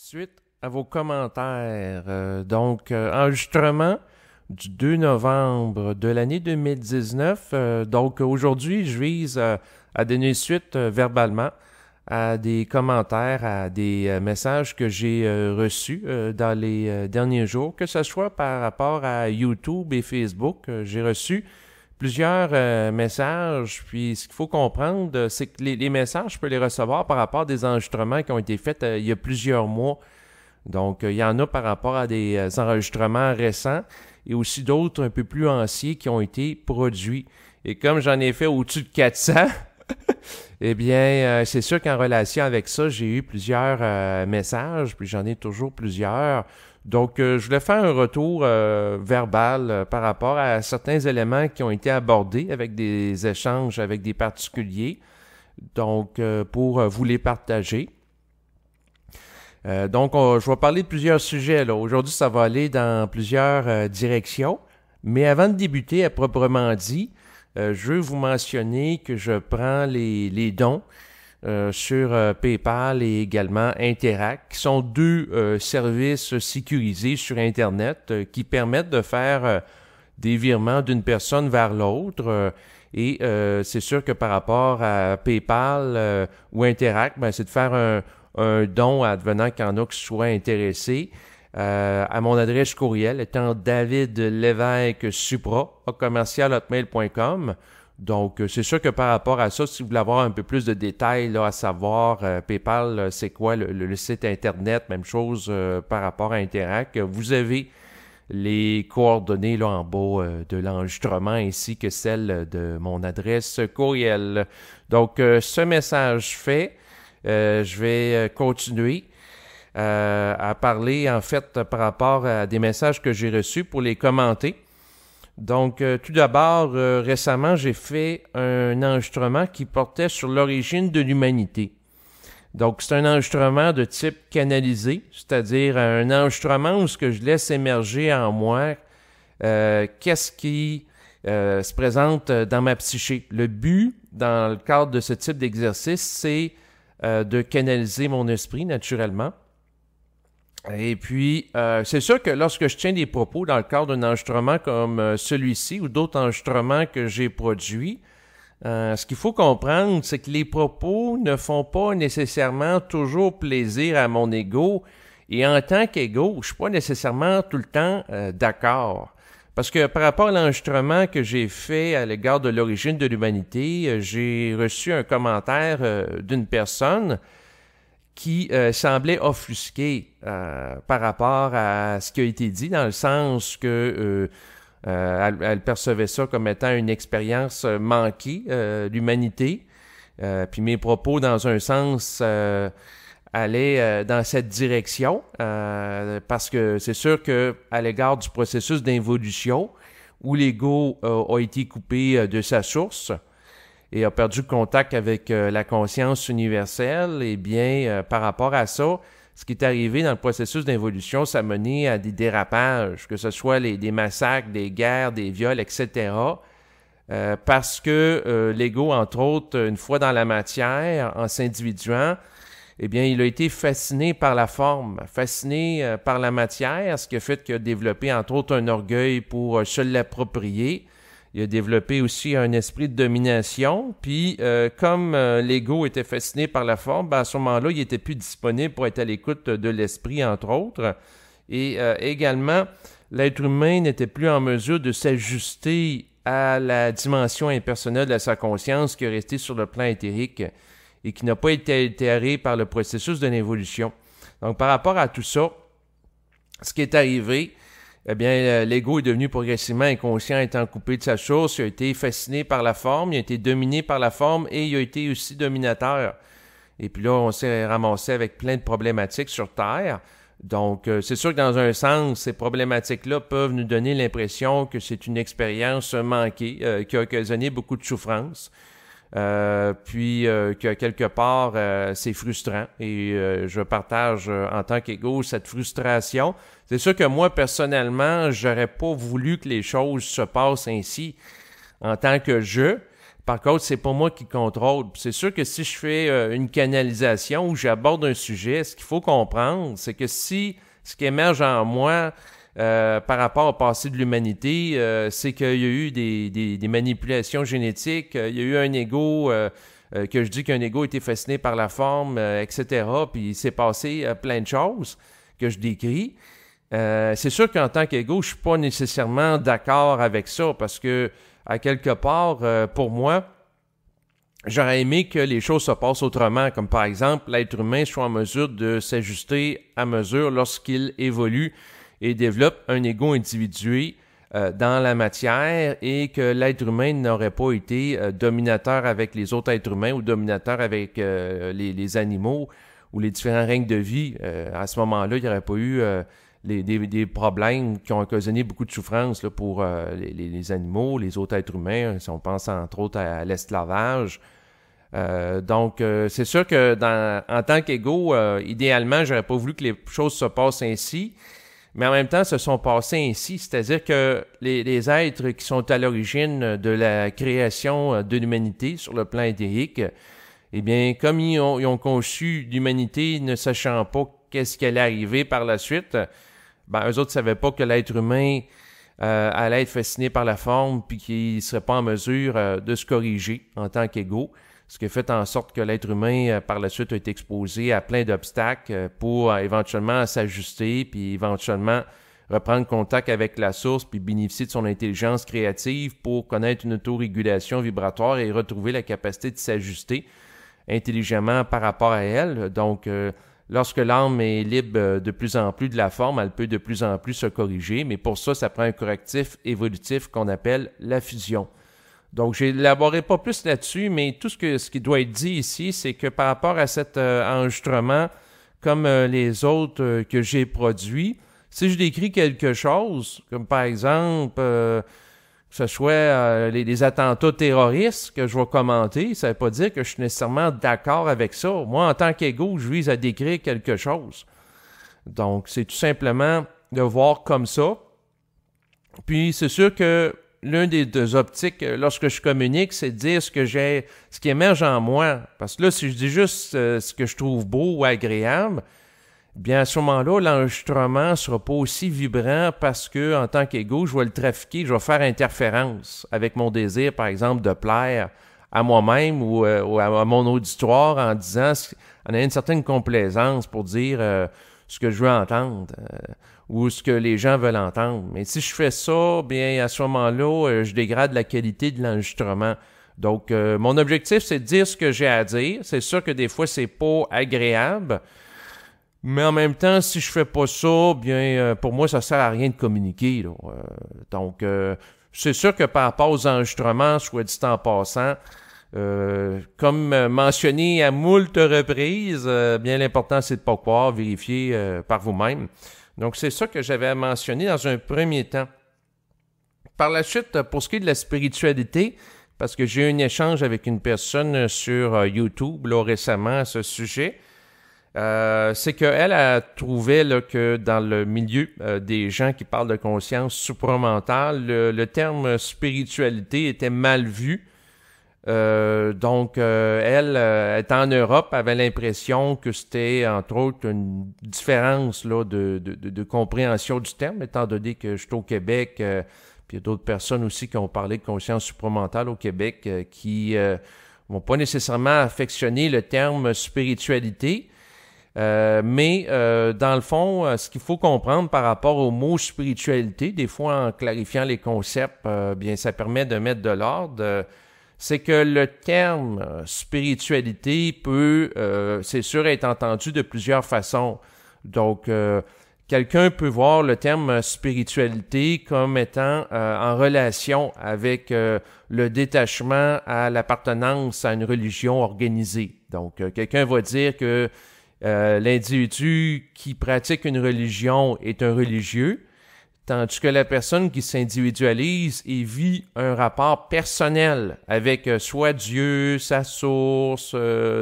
Suite à vos commentaires, enregistrement du 2 novembre de l'année 2019. Donc aujourd'hui, je vise à donner suite verbalement à des commentaires, à des messages que j'ai reçus dans les derniers jours, que ce soit par rapport à YouTube et Facebook. J'ai reçu plusieurs messages, puis ce qu'il faut comprendre, c'est que les messages, je peux les recevoir par rapport à des enregistrements qui ont été faits il y a plusieurs mois. Donc, il y en a par rapport à des enregistrements récents et aussi d'autres un peu plus anciens qui ont été produits. Et comme j'en ai fait au-dessus de 400, eh bien, c'est sûr qu'en relation avec ça, j'ai eu plusieurs messages, puis j'en ai toujours plusieurs. Donc, je voulais faire un retour verbal par rapport à certains éléments qui ont été abordés avec des échanges avec des particuliers. Donc, pour vous les partager. Je vais parler de plusieurs sujets, là. Aujourd'hui, ça va aller dans plusieurs directions. Mais avant de débuter à proprement dit, je veux vous mentionner que je prends les dons sur PayPal et également Interac, qui sont deux services sécurisés sur Internet qui permettent de faire des virements d'une personne vers l'autre. C'est sûr que par rapport à PayPal ou Interac, ben, c'est de faire un don advenant qu'il y en a qui soient intéressés à mon adresse courriel étant davidlevesque-supra@commercial-hotmail.com. Donc, c'est sûr que par rapport à ça, si vous voulez avoir un peu plus de détails là, à savoir PayPal, c'est quoi le site Internet, même chose par rapport à Interac, vous avez les coordonnées là, en bas de l'enregistrement ainsi que celles de mon adresse courriel. Donc, ce message fait, je vais continuer à parler en fait par rapport à des messages que j'ai reçus pour les commenter. Donc, tout d'abord, récemment, j'ai fait un enregistrement qui portait sur l'origine de l'humanité. Donc, c'est un enregistrement de type canalisé, c'est-à-dire un enregistrement où ce que je laisse émerger en moi, qu'est-ce qui se présente dans ma psyché. Le but, dans le cadre de ce type d'exercice, c'est de canaliser mon esprit naturellement. Et puis, c'est sûr que lorsque je tiens des propos dans le cadre d'un enregistrement comme celui-ci ou d'autres enregistrements que j'ai produits, ce qu'il faut comprendre, c'est que les propos ne font pas nécessairement toujours plaisir à mon ego. Et en tant qu'ego, je ne suis pas nécessairement tout le temps d'accord. Parce que par rapport à l'enregistrement que j'ai fait à l'égard de l'origine de l'humanité, j'ai reçu un commentaire d'une personne qui semblait offusqué par rapport à ce qui a été dit, dans le sens que elle percevait ça comme étant une expérience manquée, l'humanité. Puis mes propos, dans un sens, allaient dans cette direction, parce que c'est sûr qu'à l'égard du processus d'involution, où l'ego a été coupé de sa source, et a perdu contact avec la conscience universelle, eh bien, par rapport à ça, ce qui est arrivé dans le processus d'involution, ça a mené à des dérapages, que ce soit des massacres, des guerres, des viols, etc., parce que l'ego, entre autres, une fois dans la matière, en s'individuant, eh bien, il a été fasciné par la forme, fasciné par la matière, ce qui a fait qu'il a développé, entre autres, un orgueil pour se l'approprier. Il a développé aussi un esprit de domination, puis comme l'ego était fasciné par la forme, ben à ce moment-là, il n'était plus disponible pour être à l'écoute de l'esprit, entre autres. Et également, l'être humain n'était plus en mesure de s'ajuster à la dimension impersonnelle de sa conscience qui est restée sur le plan éthérique et qui n'a pas été altérée par le processus de l'évolution. Donc, par rapport à tout ça, ce qui est arrivé, eh bien, l'ego est devenu progressivement inconscient, étant coupé de sa source. Il a été fasciné par la forme, il a été dominé par la forme et il a été aussi dominateur. Et puis là, on s'est ramassé avec plein de problématiques sur Terre. Donc, c'est sûr que dans un sens, ces problématiques-là peuvent nous donner l'impression que c'est une expérience manquée, qui a occasionné beaucoup de souffrance. Que quelque part, c'est frustrant et je partage en tant qu'ego cette frustration. C'est sûr que moi, personnellement, j'aurais pas voulu que les choses se passent ainsi en tant que je, Par contre, c'est pas moi qui contrôle. C'est sûr que si je fais une canalisation où j'aborde un sujet, ce qu'il faut comprendre, c'est que si ce qui émerge en moi par rapport au passé de l'humanité, c'est qu'il y a eu des manipulations génétiques, il y a eu un ego, que je dis qu'un ego était fasciné par la forme, etc. Puis il s'est passé plein de choses que je décris. C'est sûr qu'en tant qu'ego, je suis pas nécessairement d'accord avec ça parce que à quelque part, pour moi, j'aurais aimé que les choses se passent autrement, comme par exemple, l'être humain soit en mesure de s'ajuster à mesure lorsqu'il évolue et développe un ego individué dans la matière et que l'être humain n'aurait pas été dominateur avec les autres êtres humains ou dominateur avec les animaux ou les différents règnes de vie. À ce moment-là, il n'y aurait pas eu des problèmes qui ont occasionné beaucoup de souffrance là, pour les animaux, les autres êtres humains, si on pense entre autres à l'esclavage. Donc, c'est sûr que en tant qu'ego, idéalement, j'aurais pas voulu que les choses se passent ainsi, mais en même temps, se sont passées ainsi, c'est-à-dire que les êtres qui sont à l'origine de la création de l'humanité sur le plan éthérique, eh bien, comme ils ont conçu l'humanité ne sachant pas qu'est-ce qui allait arriver par la suite, ben, eux autres ne savaient pas que l'être humain allait être fasciné par la forme puis qu'il ne serait pas en mesure de se corriger en tant qu'ego. Ce qui a fait en sorte que l'être humain, par la suite, a été exposé à plein d'obstacles pour éventuellement s'ajuster puis éventuellement reprendre contact avec la source puis bénéficier de son intelligence créative pour connaître une autorégulation vibratoire et retrouver la capacité de s'ajuster intelligemment par rapport à elle. Donc, lorsque l'âme est libre de plus en plus de la forme, elle peut de plus en plus se corriger, mais pour ça, ça prend un correctif évolutif qu'on appelle la fusion. Donc, je n'élaborerai pas plus là-dessus, mais tout ce qui doit être dit ici, c'est que par rapport à cet enregistrement, comme les autres que j'ai produits, si je décris quelque chose, comme par exemple que ce soit les attentats terroristes que je vais commenter, ça ne veut pas dire que je suis nécessairement d'accord avec ça. Moi, en tant qu'ego, je vise à décrire quelque chose. Donc, c'est tout simplement de voir comme ça. Puis, c'est sûr que l'un des deux optiques, lorsque je communique, c'est de dire ce qui émerge en moi. Parce que là, si je dis juste ce que je trouve beau ou agréable, bien à ce moment-là, l'enregistrement ne sera pas aussi vibrant parce que, en tant qu'ego, je vais le trafiquer, je vais faire interférence avec mon désir, par exemple, de plaire à moi-même ou à mon auditoire en disant, en ayant une certaine complaisance pour dire ce que je veux entendre ou ce que les gens veulent entendre. Mais si je fais ça, bien à ce moment-là, je dégrade la qualité de l'enregistrement. Donc, mon objectif, c'est de dire ce que j'ai à dire. C'est sûr que des fois, c'est pas agréable. Mais en même temps, si je fais pas ça, bien, pour moi, ça sert à rien de communiquer, là. Donc, c'est sûr que par rapport aux enregistrements, soit dit en passant, comme mentionné à moult reprises, bien l'important, c'est de pas croire, vérifier par vous-même. Donc, c'est ça que j'avais mentionné dans un premier temps. Par la suite, pour ce qui est de la spiritualité, parce que j'ai eu un échange avec une personne sur YouTube là, récemment à ce sujet, c'est qu'elle a trouvé là, que dans le milieu des gens qui parlent de conscience supramentale, le terme spiritualité était mal vu. Donc, elle étant en Europe, avait l'impression que c'était, entre autres, une différence là, de compréhension du terme, étant donné que je suis au Québec, puis il y a d'autres personnes aussi qui ont parlé de conscience supramentale au Québec qui vont pas nécessairement affectionner le terme spiritualité. Mais dans le fond, ce qu'il faut comprendre par rapport au mot spiritualité, des fois en clarifiant les concepts, bien ça permet de mettre de l'ordre. C'est que le terme spiritualité peut, c'est sûr, être entendu de plusieurs façons. Donc, quelqu'un peut voir le terme spiritualité comme étant en relation avec le détachement à l'appartenance à une religion organisée. Donc, quelqu'un va dire que l'individu qui pratique une religion est un religieux, tandis que la personne qui s'individualise et vit un rapport personnel avec soit Dieu, sa source,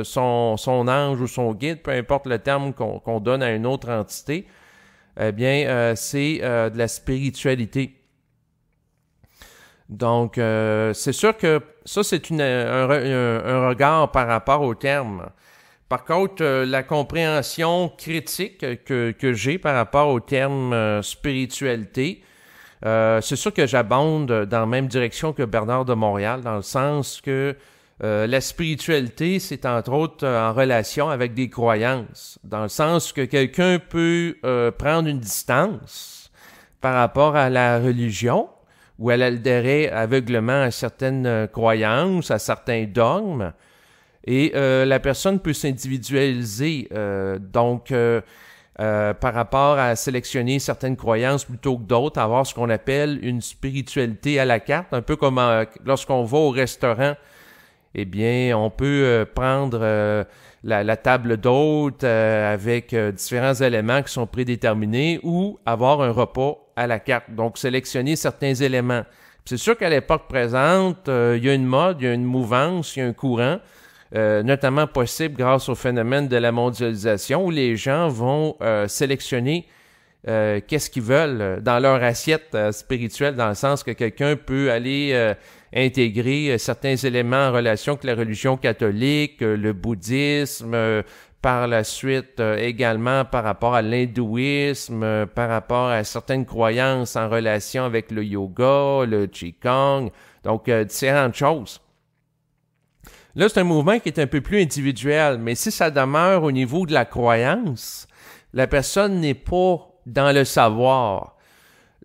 son ange ou son guide, peu importe le terme qu'on donne à une autre entité, eh bien, c'est de la spiritualité. Donc, c'est sûr que ça, c'est un regard par rapport au terme. Par contre, la compréhension critique que j'ai par rapport au terme spiritualité, c'est sûr que j'abonde dans la même direction que Bernard de Montréal, dans le sens que la spiritualité, c'est entre autres en relation avec des croyances, dans le sens que quelqu'un peut prendre une distance par rapport à la religion, où elle adhérait aveuglement à certaines croyances, à certains dogmes, et la personne peut s'individualiser, par rapport à sélectionner certaines croyances plutôt que d'autres, avoir ce qu'on appelle une spiritualité à la carte, un peu comme lorsqu'on va au restaurant, eh bien, on peut prendre la table d'hôte avec différents éléments qui sont prédéterminés ou avoir un repas à la carte. Donc, sélectionner certains éléments. C'est sûr qu'à l'époque présente, il y a une mode, il y a une mouvance, il y a un courant, notamment possible grâce au phénomène de la mondialisation où les gens vont sélectionner qu'est-ce qu'ils veulent dans leur assiette spirituelle, dans le sens que quelqu'un peut aller intégrer certains éléments en relation avec la religion catholique, le bouddhisme, par la suite également par rapport à l'hindouisme, par rapport à certaines croyances en relation avec le yoga, le qigong, donc différentes choses. Là, c'est un mouvement qui est un peu plus individuel, mais si ça demeure au niveau de la croyance, la personne n'est pas dans le savoir.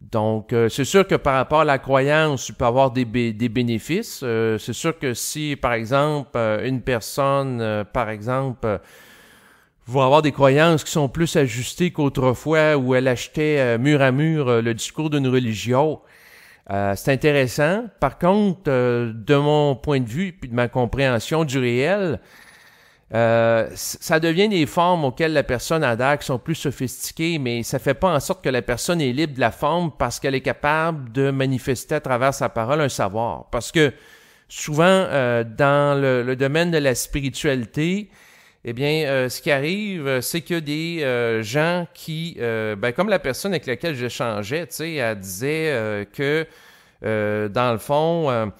Donc, c'est sûr que par rapport à la croyance, il peut avoir des bénéfices. C'est sûr que si, par exemple, une personne, va avoir des croyances qui sont plus ajustées qu'autrefois, où elle achetait mur à mur le discours d'une religion, c'est intéressant. Par contre, de mon point de vue puis de ma compréhension du réel, ça devient des formes auxquelles la personne adhère qui sont plus sophistiquées, mais ça fait pas en sorte que la personne est libre de la forme parce qu'elle est capable de manifester à travers sa parole un savoir. Parce que souvent, dans le domaine de la spiritualité, eh bien, ce qui arrive, c'est qu'il y a des gens qui, comme la personne avec laquelle j'échangeais, tu sais, elle disait que, dans le fond,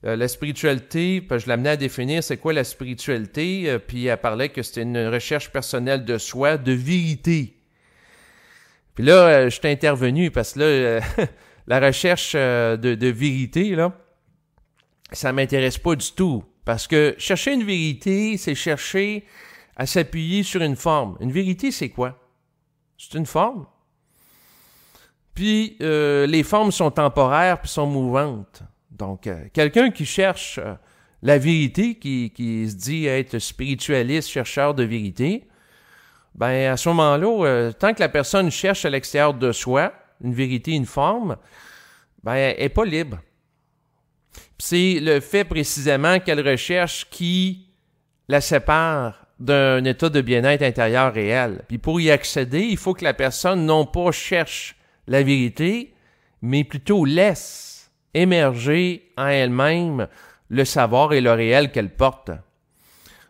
la spiritualité, je l'amenais à définir c'est quoi la spiritualité, puis elle parlait que c'était une recherche personnelle de soi, de vérité. Puis là, je suis intervenu parce que là, la recherche de vérité, là, ça m'intéresse pas du tout. Parce que chercher une vérité, c'est chercher à s'appuyer sur une forme. Une vérité, c'est quoi? C'est une forme. Puis, les formes sont temporaires puis sont mouvantes. Donc, quelqu'un qui cherche la vérité, qui se dit être spiritualiste, chercheur de vérité, ben à ce moment-là, tant que la personne cherche à l'extérieur de soi une vérité, une forme, ben elle n'est pas libre. C'est le fait précisément qu'elle recherche qui la sépare d'un état de bien-être intérieur réel. Puis pour y accéder, il faut que la personne non pas cherche la vérité, mais plutôt laisse émerger en elle-même le savoir et le réel qu'elle porte.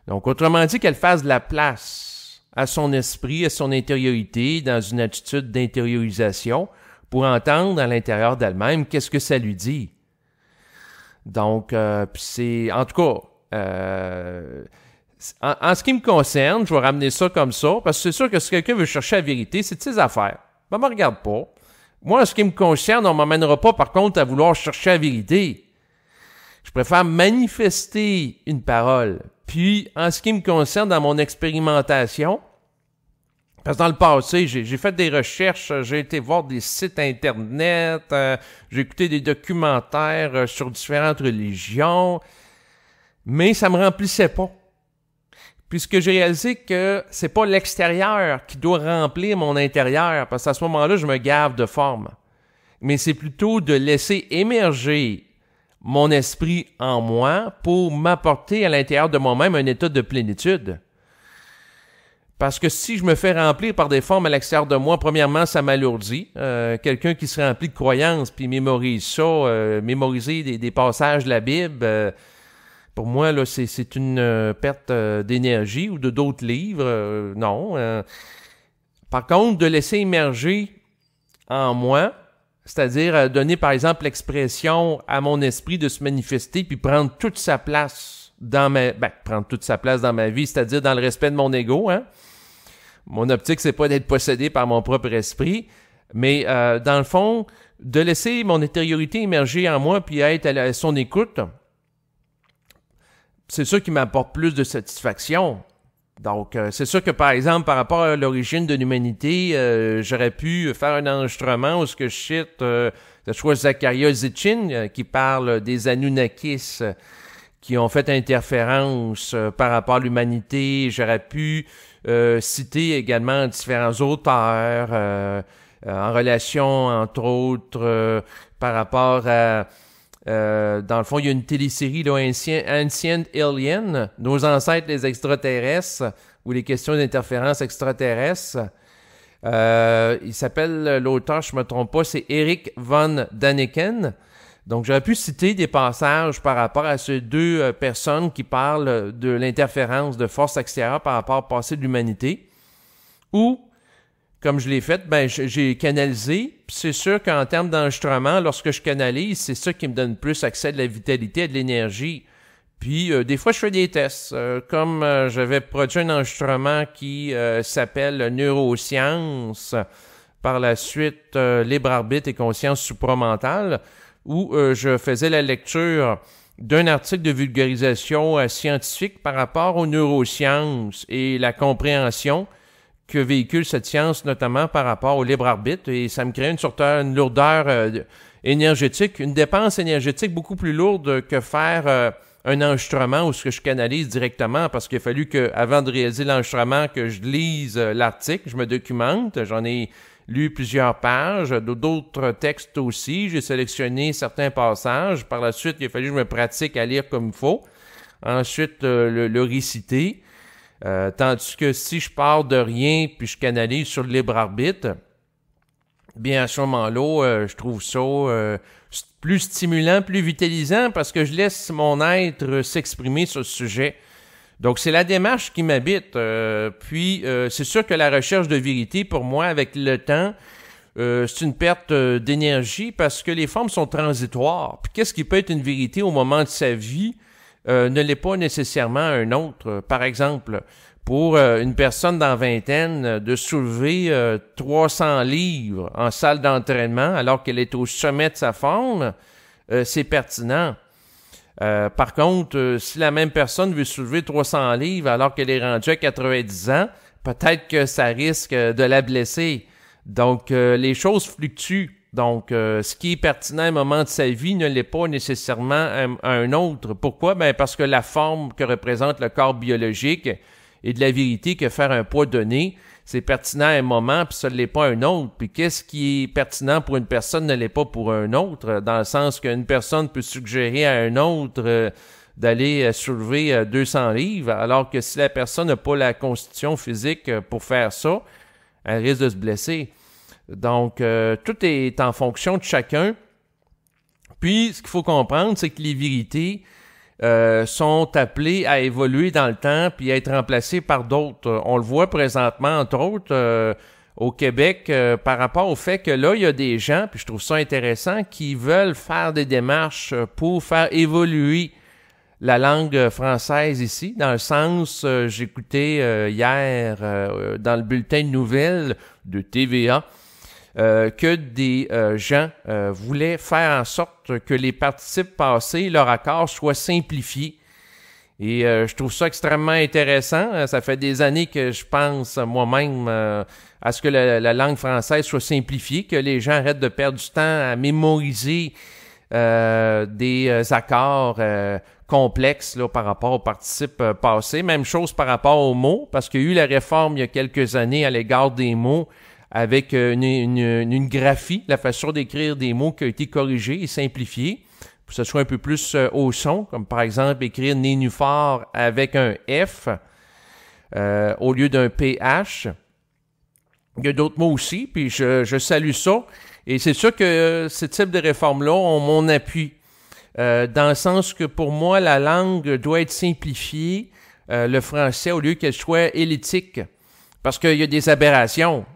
Donc, autrement dit, qu'elle fasse de la place à son esprit, à son intériorité, dans une attitude d'intériorisation, pour entendre à l'intérieur d'elle-même qu'est-ce que ça lui dit. Donc, c'est, en tout cas, en ce qui me concerne, je vais ramener ça comme ça, parce que c'est sûr que si quelqu'un veut chercher la vérité, c'est de ses affaires. Ben, me regarde pas. Moi, en ce qui me concerne, on ne m'amènera pas, par contre, à vouloir chercher la vérité. Je préfère manifester une parole. Puis, en ce qui me concerne, dans mon expérimentation, parce que dans le passé, j'ai fait des recherches, j'ai été voir des sites Internet, j'ai écouté des documentaires sur différentes religions, mais ça me remplissait pas. Puisque j'ai réalisé que c'est pas l'extérieur qui doit remplir mon intérieur, parce qu'à ce moment-là, je me gave de forme. Mais c'est plutôt de laisser émerger mon esprit en moi pour m'apporter à l'intérieur de moi-même un état de plénitude. Parce que si je me fais remplir par des formes à l'extérieur de moi, premièrement, ça m'alourdit. Quelqu'un qui se remplit de croyances puis mémorise ça, mémoriser des passages de la Bible, pour moi, là, c'est une perte d'énergie ou de d'autres livres. Non. Par contre, de laisser émerger en moi c'est-à-dire donner par exemple l'expression à mon esprit de se manifester puis prendre toute sa place dans ma vie, c'est-à-dire dans le respect de mon ego, hein. Mon optique, c'est pas d'être possédé par mon propre esprit, mais dans le fond, de laisser mon intériorité émerger en moi puis être à son écoute, c'est ça qui m'apporte plus de satisfaction. Donc, c'est sûr que, par exemple, par rapport à l'origine de l'humanité, j'aurais pu faire un enregistrement où je cite Zecharia Sitchin, qui parle des Anunnakis qui ont fait interférence par rapport à l'humanité. J'aurais pu citer également différents auteurs en relation, entre autres, par rapport à... dans le fond, il y a une télésérie, là, Ancient Alien, Nos ancêtres les extraterrestres, ou les questions d'interférence extraterrestres. Il s'appelle, l'auteur, je ne me trompe pas, c'est Eric von Daniken. Donc, j'aurais pu citer des passages par rapport à ces deux personnes qui parlent de l'interférence de forces extérieures par rapport au passé de l'humanité. Ou, comme je l'ai fait, j'ai canalisé. Puis c'est sûr qu'en termes d'enregistrement, lorsque je canalise, c'est ça qui me donne plus accès à de la vitalité et de l'énergie. Puis des fois, je fais des tests. Comme j'avais produit un enregistrement qui s'appelle Neurosciences, par la suite Libre arbitre et conscience supramentale, où je faisais la lecture d'un article de vulgarisation scientifique par rapport aux neurosciences et la compréhension que véhicule cette science, notamment par rapport au libre arbitre, et ça me crée une lourdeur énergétique, une dépense énergétique beaucoup plus lourde que faire un enregistrement où ce que je canalise directement, parce qu'il a fallu que, avant de réaliser l'enregistrement, que je lise l'article, je me documente, j'en ai lu plusieurs pages, d'autres textes aussi, j'ai sélectionné certains passages, par la suite, il a fallu que je me pratique à lire comme il faut, ensuite le réciter. Tandis que si je pars de rien puis je canalise sur le libre arbitre, bien à ce moment-là, je trouve ça plus stimulant, plus vitalisant parce que je laisse mon être s'exprimer sur ce sujet. Donc c'est la démarche qui m'habite. Puis c'est sûr que la recherche de vérité, pour moi, avec le temps, c'est une perte d'énergie parce que les formes sont transitoires. Puis qu'est-ce qui peut être une vérité au moment de sa vie ne l'est pas nécessairement un autre. Par exemple, pour une personne dans vingtaine, de soulever 300 livres en salle d'entraînement alors qu'elle est au sommet de sa forme, c'est pertinent. Par contre, si la même personne veut soulever 300 livres alors qu'elle est rendue à 90 ans, peut-être que ça risque de la blesser. Donc, les choses fluctuent. Donc, ce qui est pertinent à un moment de sa vie ne l'est pas nécessairement à un autre. Pourquoi? Parce que la forme que représente le corps biologique et de la vérité que faire un poids donné, c'est pertinent à un moment, puis ça ne l'est pas à un autre. Puis qu'est-ce qui est pertinent pour une personne ne l'est pas pour un autre, dans le sens qu'une personne peut suggérer à un autre d'aller soulever 200 livres, alors que si la personne n'a pas la constitution physique pour faire ça, elle risque de se blesser. Donc, tout est en fonction de chacun. Puis, ce qu'il faut comprendre, c'est que les vérités sont appelées à évoluer dans le temps puis à être remplacées par d'autres. On le voit présentement, entre autres, au Québec, par rapport au fait que là, il y a des gens, puis je trouve ça intéressant, qui veulent faire des démarches pour faire évoluer la langue française ici, dans le sens, j'écoutais hier dans le bulletin de nouvelles de TVA, que des gens voulaient faire en sorte que les participes passés, leur accord soit simplifié. Et je trouve ça extrêmement intéressant. Ça fait des années que je pense moi-même à ce que la langue française soit simplifiée, que les gens arrêtent de perdre du temps à mémoriser des accords complexes là, par rapport aux participes passés. Même chose par rapport aux mots, parce qu'il y a eu la réforme il y a quelques années à l'égard des mots, avec une graphie, la façon d'écrire des mots qui a été corrigée et simplifiée, pour que ce soit un peu plus au son, comme par exemple écrire nénuphar avec un F au lieu d'un PH. Il y a d'autres mots aussi, puis je salue ça. Et c'est sûr que ce type de réforme-là ont mon appui, dans le sens que pour moi, la langue doit être simplifiée, le français, au lieu qu'elle soit hellétique, parce qu'il y a des aberrations.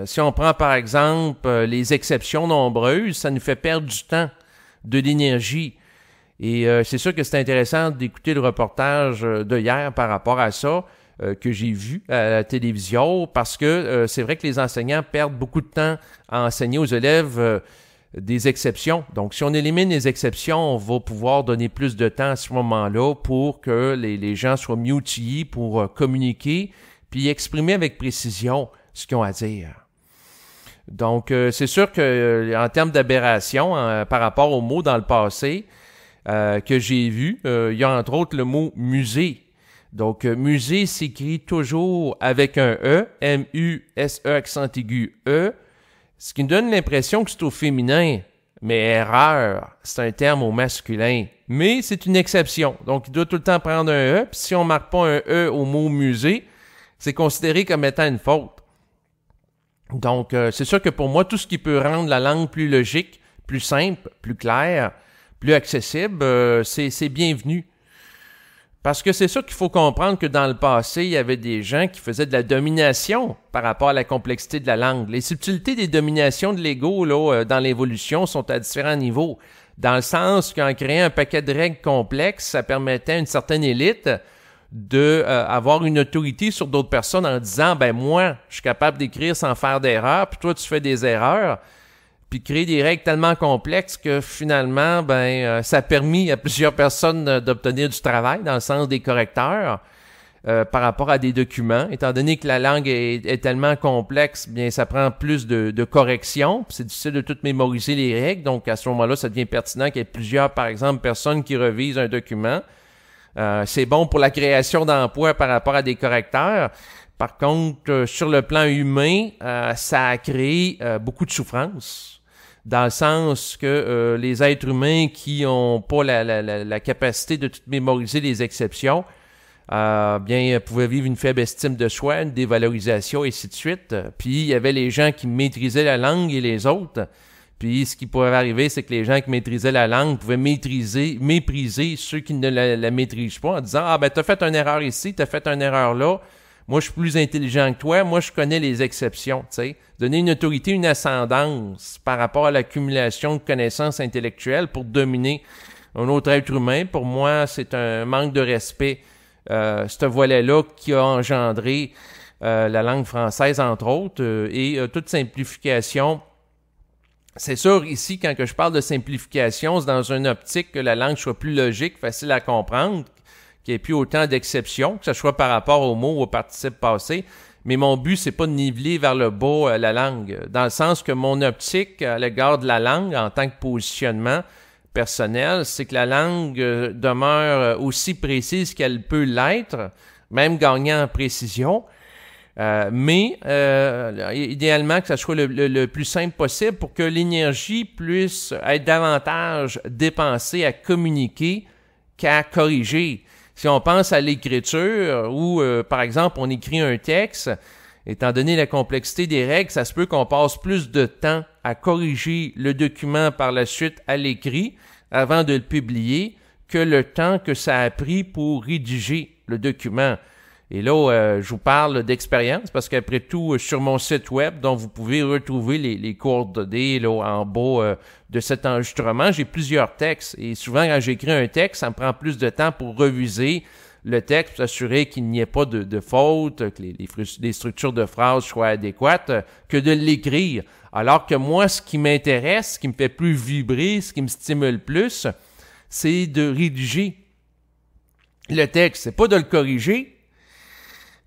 Si on prend par exemple les exceptions nombreuses, ça nous fait perdre du temps, de l'énergie. Et c'est sûr que c'est intéressant d'écouter le reportage de hier par rapport à ça, que j'ai vu à la télévision, parce que c'est vrai que les enseignants perdent beaucoup de temps à enseigner aux élèves des exceptions. Donc, si on élimine les exceptions, on va pouvoir donner plus de temps à ce moment-là pour que les gens soient mieux outillés pour communiquer puis exprimer avec précision ce qu'ils ont à dire. Donc, c'est sûr que en termes d'aberration, par rapport aux mots dans le passé que j'ai vu, il y a entre autres le mot « musée ». Donc, musée s'écrit toujours avec un E, M-U-S-E, accent aigu E, ce qui nous donne l'impression que c'est au féminin. Mais erreur, c'est un terme au masculin. Mais c'est une exception. Donc, il doit tout le temps prendre un E. Puis si on ne marque pas un E au mot musée, c'est considéré comme étant une faute. Donc, c'est sûr que pour moi, tout ce qui peut rendre la langue plus logique, plus simple, plus claire, plus accessible, c'est bienvenu. Parce que c'est sûr qu'il faut comprendre que dans le passé, il y avait des gens qui faisaient de la domination par rapport à la complexité de la langue. Les subtilités des dominations de l'ego là, dans l'évolution sont à différents niveaux. Dans le sens qu'en créant un paquet de règles complexes, ça permettait à une certaine élite de avoir une autorité sur d'autres personnes en disant « ben moi, je suis capable d'écrire sans faire d'erreur, puis toi, tu fais des erreurs ». Puis créer des règles tellement complexes que finalement, ça a permis à plusieurs personnes d'obtenir du travail dans le sens des correcteurs par rapport à des documents. Étant donné que la langue est tellement complexe, bien ça prend plus de corrections. C'est difficile de tout mémoriser les règles. Donc à ce moment-là, ça devient pertinent qu'il y ait plusieurs, par exemple, personnes qui revisent un document. C'est bon pour la création d'emplois par rapport à des correcteurs. Par contre, sur le plan humain, ça a créé beaucoup de souffrance. Dans le sens que les êtres humains qui n'ont pas la capacité de tout mémoriser les exceptions, pouvaient vivre une faible estime de soi, une dévalorisation, et ainsi de suite. Puis il y avait les gens qui maîtrisaient la langue et les autres. Puis ce qui pouvait arriver, c'est que les gens qui maîtrisaient la langue pouvaient mépriser ceux qui ne la maîtrisent pas en disant « Ah ben t'as fait une erreur ici, t'as fait une erreur là. » Moi, je suis plus intelligent que toi. Moi, je connais les exceptions, tu sais. Donner une autorité, une ascendance par rapport à l'accumulation de connaissances intellectuelles pour dominer un autre être humain, pour moi, c'est un manque de respect. Ce volet-là qui a engendré la langue française, entre autres, et toute simplification. C'est sûr, ici, quand que je parle de simplification, c'est dans une optique que la langue soit plus logique, facile à comprendre, qu'il n'y ait plus autant d'exceptions, que ce soit par rapport aux mots ou au participe passé. Mais mon but, c'est pas de niveler vers le bas la langue, dans le sens que mon optique à l'égard de la langue, en tant que positionnement personnel, c'est que la langue demeure aussi précise qu'elle peut l'être, même gagnant en précision, mais idéalement que ça soit le plus simple possible pour que l'énergie puisse être davantage dépensée à communiquer qu'à corriger. Si on pense à l'écriture, où, par exemple, on écrit un texte, étant donné la complexité des règles, ça se peut qu'on passe plus de temps à corriger le document par la suite à l'écrit, avant de le publier, que le temps que ça a pris pour rédiger le document. Et là, je vous parle d'expérience, parce qu'après tout, sur mon site web, dont vous pouvez retrouver les coordonnées là, en bas de cet enregistrement, j'ai plusieurs textes. Et souvent, quand j'écris un texte, ça me prend plus de temps pour reviser le texte, pour s'assurer qu'il n'y ait pas de fautes, que les structures de phrases soient adéquates, que de l'écrire. Alors que moi, ce qui m'intéresse, ce qui me fait plus vibrer, ce qui me stimule plus, c'est de rédiger le texte. C'est pas de le corriger.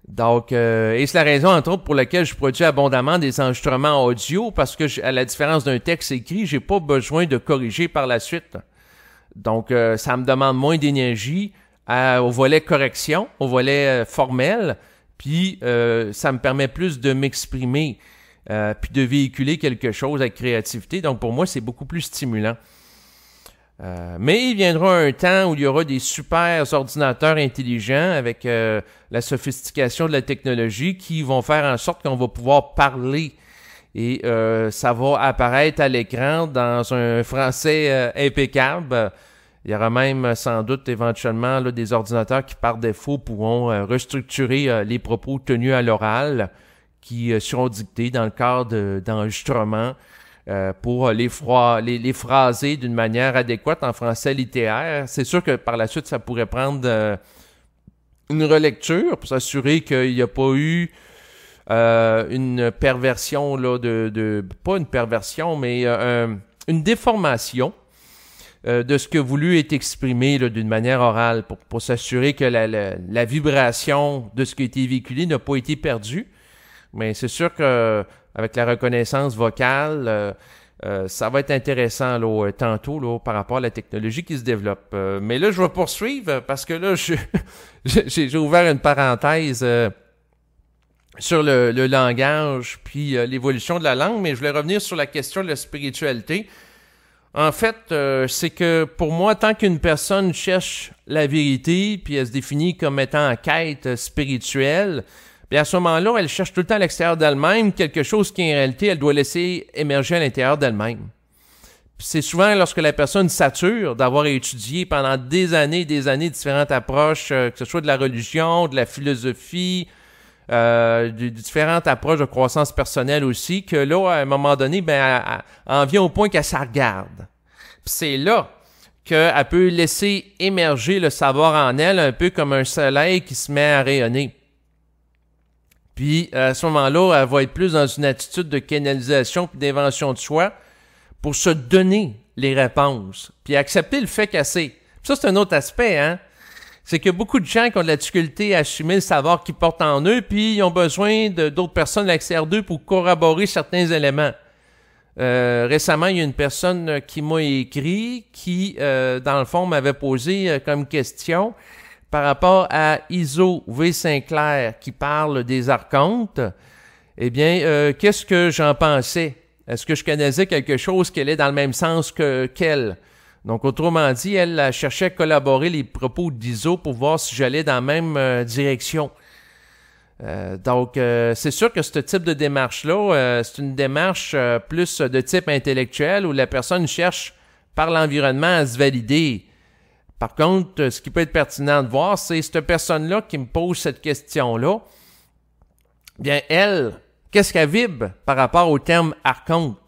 Donc, et c'est la raison, entre autres, pour laquelle je produis abondamment des enregistrements audio, parce que, à la différence d'un texte écrit, j'ai pas besoin de corriger par la suite. Donc, ça me demande moins d'énergie au volet correction, au volet formel, puis ça me permet plus de m'exprimer, puis de véhiculer quelque chose avec créativité. Donc, pour moi, c'est beaucoup plus stimulant. Mais il viendra un temps où il y aura des super ordinateurs intelligents avec la sophistication de la technologie qui vont faire en sorte qu'on va pouvoir parler et ça va apparaître à l'écran dans un français impeccable. Il y aura même sans doute éventuellement là, des ordinateurs qui par défaut pourront restructurer les propos tenus à l'oral qui seront dictées dans le cadre d'enregistrements pour les phraser d'une manière adéquate en français littéraire. C'est sûr que par la suite, ça pourrait prendre une relecture pour s'assurer qu'il n'y a pas eu une perversion, là, pas une perversion, mais une déformation de ce que voulu est exprimé d'une manière orale pour s'assurer que la vibration de ce qui a été véhiculé n'a pas été perdue. Mais c'est sûr qu'avec la reconnaissance vocale, ça va être intéressant là, tantôt là, par rapport à la technologie qui se développe. Mais là, je vais poursuivre parce que là, j'ai ouvert une parenthèse sur le langage puis l'évolution de la langue, mais je voulais revenir sur la question de la spiritualité. En fait, c'est que pour moi, tant qu'une personne cherche la vérité puis elle se définit comme étant en quête spirituelle, puis à ce moment-là, elle cherche tout le temps à l'extérieur d'elle-même quelque chose qui, en réalité, elle doit laisser émerger à l'intérieur d'elle-même. Puis c'est souvent lorsque la personne sature d'avoir étudié pendant des années différentes approches, que ce soit de la religion, de la philosophie, de différentes approches de croissance personnelle aussi, que là, à un moment donné, elle en vient au point qu'elle s'en regarde. Puis c'est là qu'elle peut laisser émerger le savoir en elle, un peu comme un soleil qui se met à rayonner. Puis à ce moment-là, elle va être plus dans une attitude de canalisation puis d'invention de soi pour se donner les réponses, puis accepter le fait qu'elle sait. Puis ça, c'est un autre aspect, hein? C'est que beaucoup de gens qui ont de la difficulté à assumer le savoir qu'ils portent en eux, puis ils ont besoin d'autres personnes à l'extérieur d'eux pour corroborer certains éléments. Récemment, il y a une personne qui m'a écrit, qui, dans le fond, m'avait posé comme question par rapport à Iso V. Sinclair qui parle des archontes. Eh bien, qu'est-ce que j'en pensais? Est-ce que je connaissais quelque chose qui allait dans le même sens qu'elle? Donc, autrement dit, elle cherchait à collaborer les propos d'Iso pour voir si j'allais dans la même direction. Donc, c'est sûr que ce type de démarche-là, c'est une démarche plus de type intellectuel où la personne cherche par l'environnement à se valider. Par contre, ce qui peut être pertinent de voir, c'est cette personne-là qui me pose cette question-là. Bien, elle, qu'est-ce qu'elle vibre par rapport au terme archonte?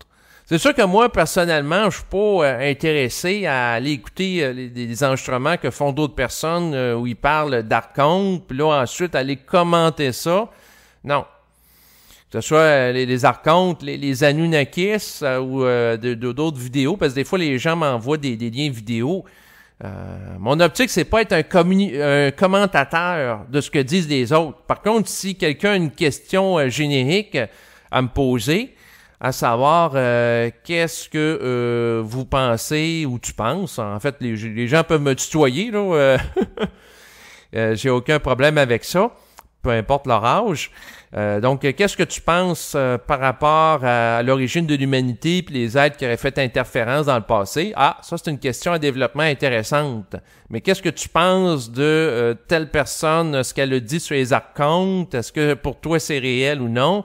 C'est sûr que moi, personnellement, je suis pas intéressé à aller écouter des enregistrements que font d'autres personnes où ils parlent d'archontes, puis là, ensuite, aller commenter ça. Non. Que ce soit les archontes, les Anunnakis ou d'autres vidéos, parce que des fois, les gens m'envoient des liens vidéo. Mon optique, c'est pas être un commentateur de ce que disent les autres. Par contre, si quelqu'un a une question générique à me poser, à savoir qu'est-ce que vous pensez ou tu penses. En fait, les gens peuvent me tutoyer, là. J'ai aucun problème avec ça, peu importe leur âge. Donc, qu'est-ce que tu penses par rapport à l'origine de l'humanité puis les êtres qui auraient fait interférence dans le passé? Ah, ça, c'est une question à développement intéressante. Mais qu'est-ce que tu penses de telle personne, ce qu'elle a dit sur les archontes? Est-ce que pour toi, c'est réel ou non?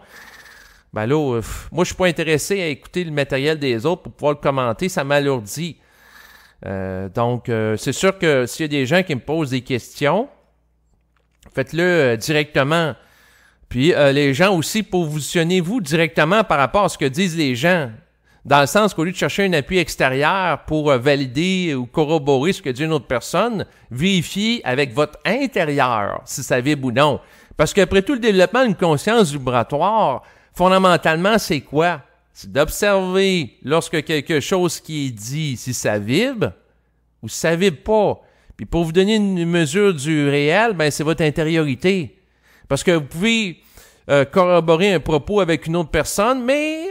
Ben là, moi, je suis pas intéressé à écouter le matériel des autres pour pouvoir le commenter, ça m'alourdit. Donc, c'est sûr que s'il y a des gens qui me posent des questions, faites-le directement. Puis, les gens aussi, positionnez-vous directement par rapport à ce que disent les gens. Dans le sens qu'au lieu de chercher un appui extérieur pour valider ou corroborer ce que dit une autre personne, vérifiez avec votre intérieur si ça vibre ou non. Parce qu'après tout, le développement d'une conscience vibratoire, fondamentalement, c'est quoi? C'est d'observer lorsque quelque chose qui est dit, si ça vibre ou si ça vibre pas. Puis pour vous donner une mesure du réel, ben c'est votre intériorité. Parce que vous pouvez corroborer un propos avec une autre personne, mais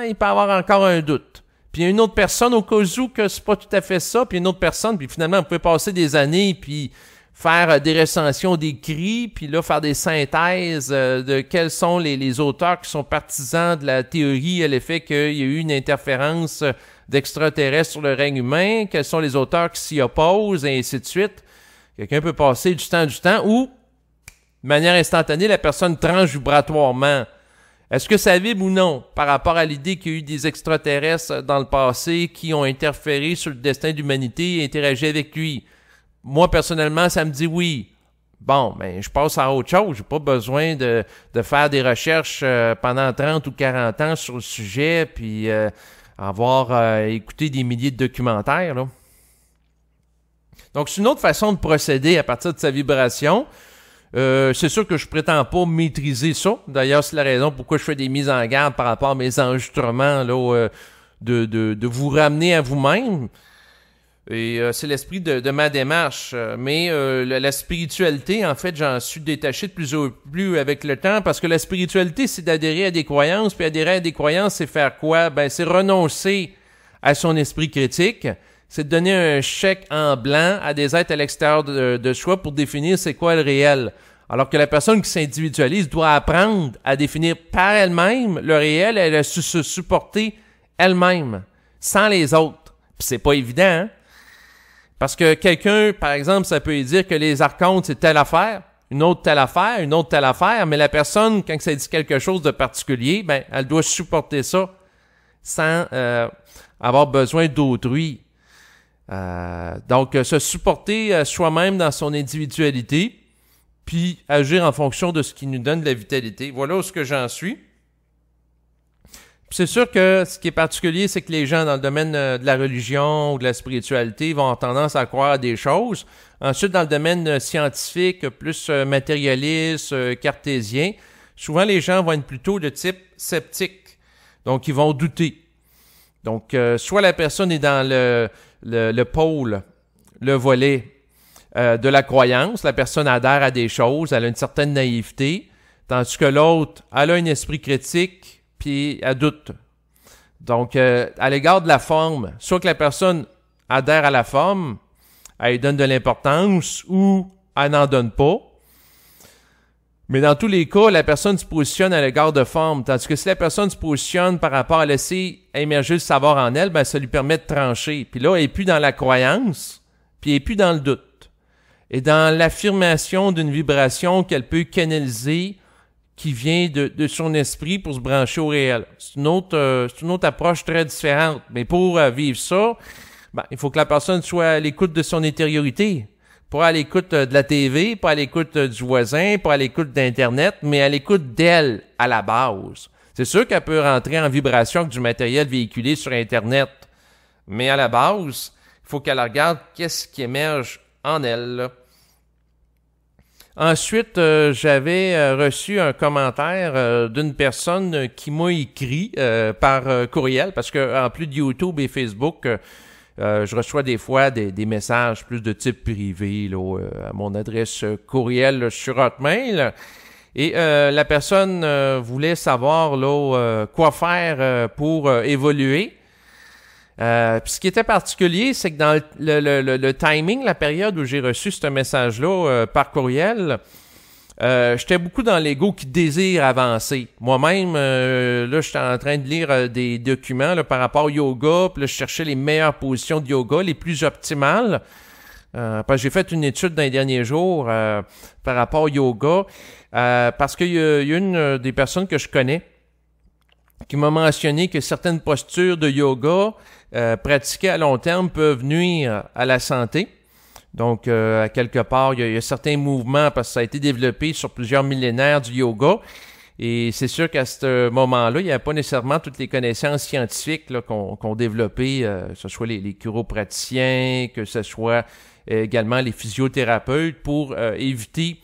il peut y avoir encore un doute. Puis il y a une autre personne au cas où que c'est pas tout à fait ça, puis une autre personne, puis finalement, vous pouvez passer des années, puis faire des recensions d'écrits, puis là, faire des synthèses de quels sont les auteurs qui sont partisans de la théorie à l'effet qu'il y a eu une interférence d'extraterrestres sur le règne humain, quels sont les auteurs qui s'y opposent, et ainsi de suite. Quelqu'un peut passer du temps, ou, de manière instantanée, la personne tranche vibratoirement. Est-ce que ça vibre ou non par rapport à l'idée qu'il y a eu des extraterrestres dans le passé qui ont interféré sur le destin de l'humanité et interagi avec lui? Moi, personnellement, ça me dit oui. Bon, ben, je passe à autre chose. J'ai pas besoin de faire des recherches pendant 30 ou 40 ans sur le sujet, puis avoir écouté des milliers de documentaires, là. Donc, c'est une autre façon de procéder à partir de sa vibration. C'est sûr que je prétends pas maîtriser ça. D'ailleurs, c'est la raison pourquoi je fais des mises en garde par rapport à mes enregistrements, là, de vous ramener à vous-même. Et c'est l'esprit de ma démarche. Mais la spiritualité, en fait, j'en suis détaché de plus en plus avec le temps, parce que la spiritualité, c'est d'adhérer à des croyances, puis adhérer à des croyances, c'est faire quoi? Ben, c'est renoncer à son esprit critique, c'est de donner un chèque en blanc à des êtres à l'extérieur de soi pour définir c'est quoi le réel. Alors que la personne qui s'individualise doit apprendre à définir par elle-même le réel, elle a su se supporter elle-même, sans les autres. Puis c'est pas évident, hein? Parce que quelqu'un, par exemple, ça peut dire que les archontes, c'est telle affaire, une autre telle affaire, une autre telle affaire, mais la personne, quand ça dit quelque chose de particulier, ben, elle doit supporter ça sans avoir besoin d'autrui. Donc, se supporter soi-même dans son individualité, puis agir en fonction de ce qui nous donne de la vitalité. Voilà où ce que j'en suis. Puis c'est sûr que ce qui est particulier, c'est que les gens dans le domaine de la religion ou de la spiritualité vont avoir tendance à croire à des choses. Ensuite, dans le domaine scientifique, plus matérialiste, cartésien, souvent les gens vont être plutôt de type sceptique. Donc, ils vont douter. Donc, soit la personne est dans le pôle, le volet de la croyance, la personne adhère à des choses, elle a une certaine naïveté, tandis que l'autre, elle a un esprit critique, puis elle doute. Donc, à l'égard de la forme, soit que la personne adhère à la forme, elle lui donne de l'importance, ou elle n'en donne pas. Mais dans tous les cas, la personne se positionne à l'égard de forme, tandis que si la personne se positionne par rapport à laisser émerger le savoir en elle, ben ça lui permet de trancher. Puis là, elle n'est plus dans la croyance, puis elle n'est plus dans le doute. Et dans l'affirmation d'une vibration qu'elle peut canaliser, qui vient de son esprit pour se brancher au réel. C'est une autre approche très différente. Mais pour vivre ça, ben, il faut que la personne soit à l'écoute de son intériorité. Pas à l'écoute de la TV, pas à l'écoute du voisin, pas à l'écoute d'Internet, mais à l'écoute d'elle, à la base. C'est sûr qu'elle peut rentrer en vibration avec du matériel véhiculé sur Internet, mais à la base, il faut qu'elle regarde qu'est-ce qui émerge en elle, là. Ensuite, j'avais reçu un commentaire d'une personne qui m'a écrit par courriel, parce que en plus de YouTube et Facebook, je reçois des fois des messages plus de type privé là, à mon adresse courriel là, sur Hotmail. Et la personne voulait savoir là, quoi faire pour évoluer. Puis ce qui était particulier, c'est que dans le timing, la période où j'ai reçu ce message-là par courriel, j'étais beaucoup dans l'ego qui désire avancer. Moi-même, là, j'étais en train de lire des documents là, par rapport au yoga, puis là, je cherchais les meilleures positions de yoga, les plus optimales. Parce que j'ai fait une étude dans les derniers jours par rapport au yoga, parce qu'il y a une des personnes que je connais qui m'a mentionné que certaines postures de yoga pratiquées à long terme peuvent nuire à la santé. Donc, à quelque part, il y a certains mouvements, parce que ça a été développé sur plusieurs millénaires du yoga. Et c'est sûr qu'à ce moment-là, il n'y avait pas nécessairement toutes les connaissances scientifiques là, qu'on développait, que ce soit les chiropraticiens, que ce soit également les physiothérapeutes, pour éviter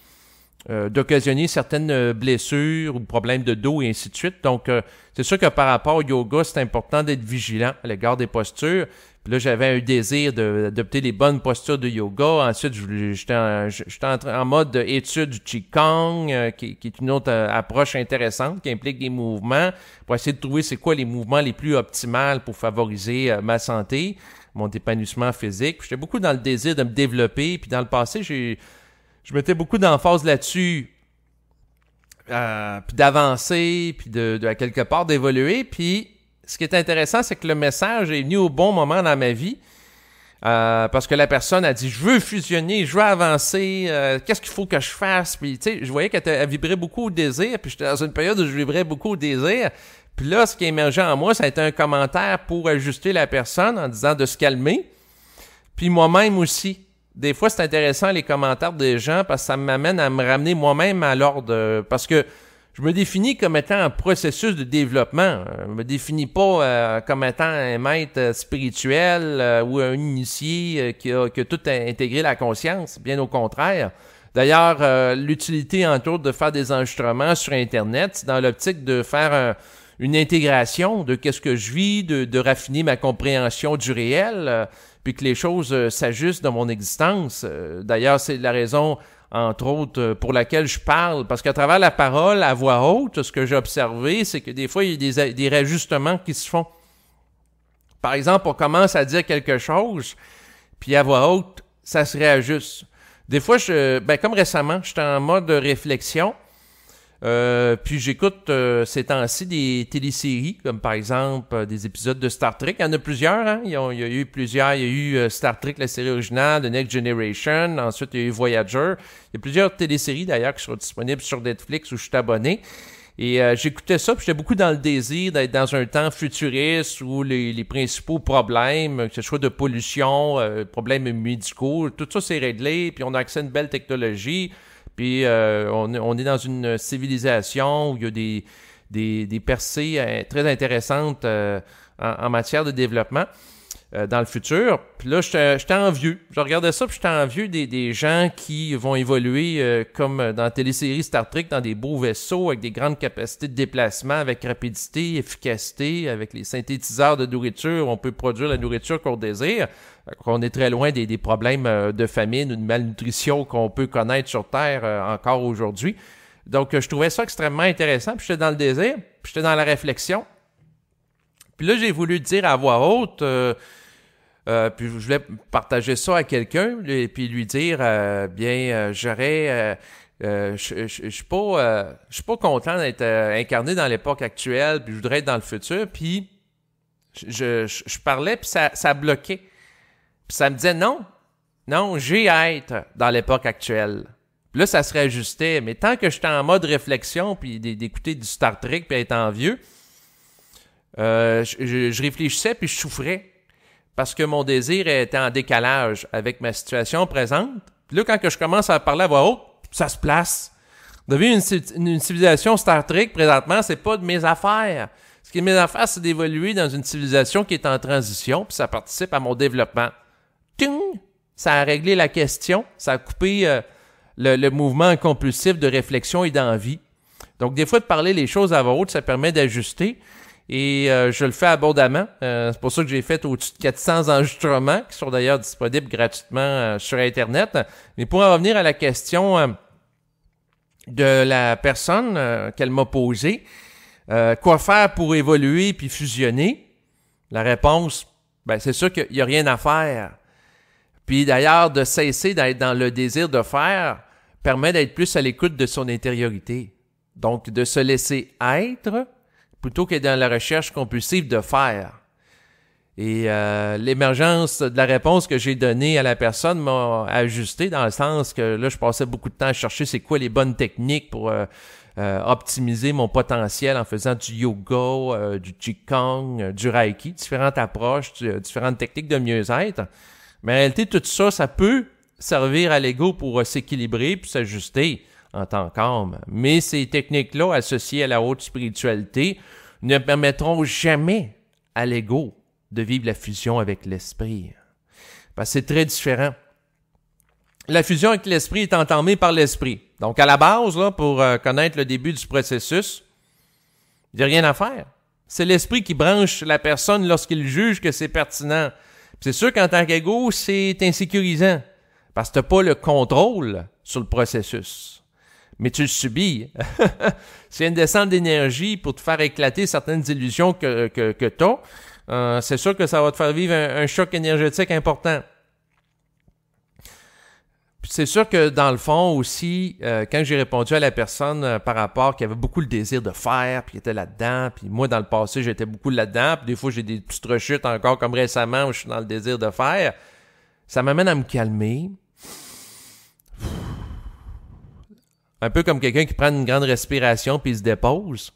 d'occasionner certaines blessures ou problèmes de dos et ainsi de suite. Donc, c'est sûr que par rapport au yoga, c'est important d'être vigilant à l'égard des postures. Puis là, j'avais un désir d'adopter les bonnes postures de yoga. Ensuite, j'étais en mode étude du Qigong, qui est une autre approche intéressante, qui implique des mouvements, pour essayer de trouver c'est quoi les mouvements les plus optimaux pour favoriser ma santé, mon épanouissement physique. Puis j'étais beaucoup dans le désir de me développer. Puis dans le passé, je mettais beaucoup d'emphase là-dessus, puis d'avancer, puis à quelque part d'évoluer. Puis ce qui est intéressant, c'est que le message est venu au bon moment dans ma vie, parce que la personne a dit « Je veux fusionner, je veux avancer, qu'est-ce qu'il faut que je fasse? » Puis tu sais, je voyais qu'elle vibrait beaucoup au désir, puis j'étais dans une période où je vibrais beaucoup au désir. Puis là, ce qui émergeait en moi, ça a été un commentaire pour ajuster la personne en disant de se calmer. Puis moi-même aussi, des fois, c'est intéressant les commentaires des gens parce que ça m'amène à me ramener moi-même à l'ordre. Parce que je me définis comme étant un processus de développement. Je me définis pas comme étant un maître spirituel ou un initié qui a tout intégré la conscience. Bien au contraire. D'ailleurs, l'utilité, entre autres, de faire des enregistrements sur Internet, c'est dans l'optique de faire une intégration de qu'est-ce que je vis, de raffiner ma compréhension du réel, puis que les choses s'ajustent dans mon existence. D'ailleurs, c'est la raison, entre autres, pour laquelle je parle, parce qu'à travers la parole, à voix haute, ce que j'ai observé, c'est que des fois, il y a des réajustements qui se font. Par exemple, on commence à dire quelque chose, puis à voix haute, ça se réajuste. Des fois, comme récemment, j'étais en mode réflexion, puis j'écoute ces temps-ci des téléséries, comme par exemple des épisodes de Star Trek. Il y en a plusieurs, hein? Il y a eu plusieurs. Il y a eu Star Trek, la série originale, The Next Generation. Ensuite, il y a eu Voyager. Il y a plusieurs téléséries, d'ailleurs, qui sont disponibles sur Netflix où je suis abonné. Et j'écoutais ça, puis j'étais beaucoup dans le désir d'être dans un temps futuriste où les principaux problèmes, que ce soit de pollution, problèmes médicaux, tout ça c'est réglé, puis on a accès à une belle technologie, puis on est dans une civilisation où il y a des percées très intéressantes en matière de développement dans le futur. Puis là, j'étais envieux. Je regardais ça, puis j'étais envieux des gens qui vont évoluer comme dans la télésérie Star Trek, dans des beaux vaisseaux, avec des grandes capacités de déplacement, avec rapidité, efficacité, avec les synthétiseurs de nourriture. On peut produire la nourriture qu'on désire. On est très loin des problèmes de famine ou de malnutrition qu'on peut connaître sur Terre encore aujourd'hui. Donc, je trouvais ça extrêmement intéressant. Puis j'étais dans le désir, puis j'étais dans la réflexion. Puis là, j'ai voulu dire à voix haute... puis je voulais partager ça à quelqu'un et puis lui dire je suis pas content d'être incarné dans l'époque actuelle, puis je voudrais être dans le futur, puis je parlais puis ça bloquait. Puis ça me disait non, j'ai à être dans l'époque actuelle. Puis là ça se réajustait, mais tant que j'étais en mode réflexion puis d'écouter du Star Trek puis être envieux, je réfléchissais puis je souffrais. Parce que mon désir était en décalage avec ma situation présente. Puis là, quand que je commence à parler à voix haute, ça se place. Vous avez une civilisation Star Trek, présentement, c'est pas de mes affaires. Ce qui est de mes affaires, c'est d'évoluer dans une civilisation qui est en transition, puis ça participe à mon développement. Ting! Ça a réglé la question, ça a coupé le mouvement compulsif de réflexion et d'envie. Donc, des fois, de parler les choses à voix haute, ça permet d'ajuster. Et je le fais abondamment. C'est pour ça que j'ai fait au-dessus de 400 enregistrements qui sont d'ailleurs disponibles gratuitement sur Internet. Mais pour en revenir à la question de la personne qu'elle m'a posée, quoi faire pour évoluer puis fusionner? La réponse, c'est sûr qu'il n'y a rien à faire. Puis d'ailleurs, de cesser d'être dans le désir de faire permet d'être plus à l'écoute de son intériorité. Donc, de se laisser être plutôt que dans la recherche compulsive de faire. Et l'émergence de la réponse que j'ai donnée à la personne m'a ajusté dans le sens que là, je passais beaucoup de temps à chercher c'est quoi les bonnes techniques pour optimiser mon potentiel en faisant du yoga, du qigong, du reiki, différentes approches, différentes techniques de mieux-être. Mais en réalité, tout ça, ça peut servir à l'ego pour s'équilibrer puis s'ajuster en tant qu'âme. Mais ces techniques-là, associées à la haute spiritualité, ne permettront jamais à l'ego de vivre la fusion avec l'esprit. Parce que c'est très différent. La fusion avec l'esprit est entamée par l'esprit. Donc, à la base, là, pour connaître le début du processus, il n'y a rien à faire. C'est l'esprit qui branche la personne lorsqu'il juge que c'est pertinent. Puis c'est sûr qu'en tant qu'ego, c'est insécurisant. Parce que tu n'as pas le contrôle sur le processus. Mais tu le subis. C'est une descente d'énergie pour te faire éclater certaines illusions que tu as. C'est sûr que ça va te faire vivre un choc énergétique important. Puis c'est sûr que dans le fond aussi, quand j'ai répondu à la personne par rapport qui avait beaucoup le désir de faire, puis qui était là-dedans, puis moi dans le passé j'étais beaucoup là-dedans, puis des fois j'ai des petites rechutes encore comme récemment où je suis dans le désir de faire, ça m'amène à me calmer. Un peu comme quelqu'un qui prend une grande respiration puis il se dépose.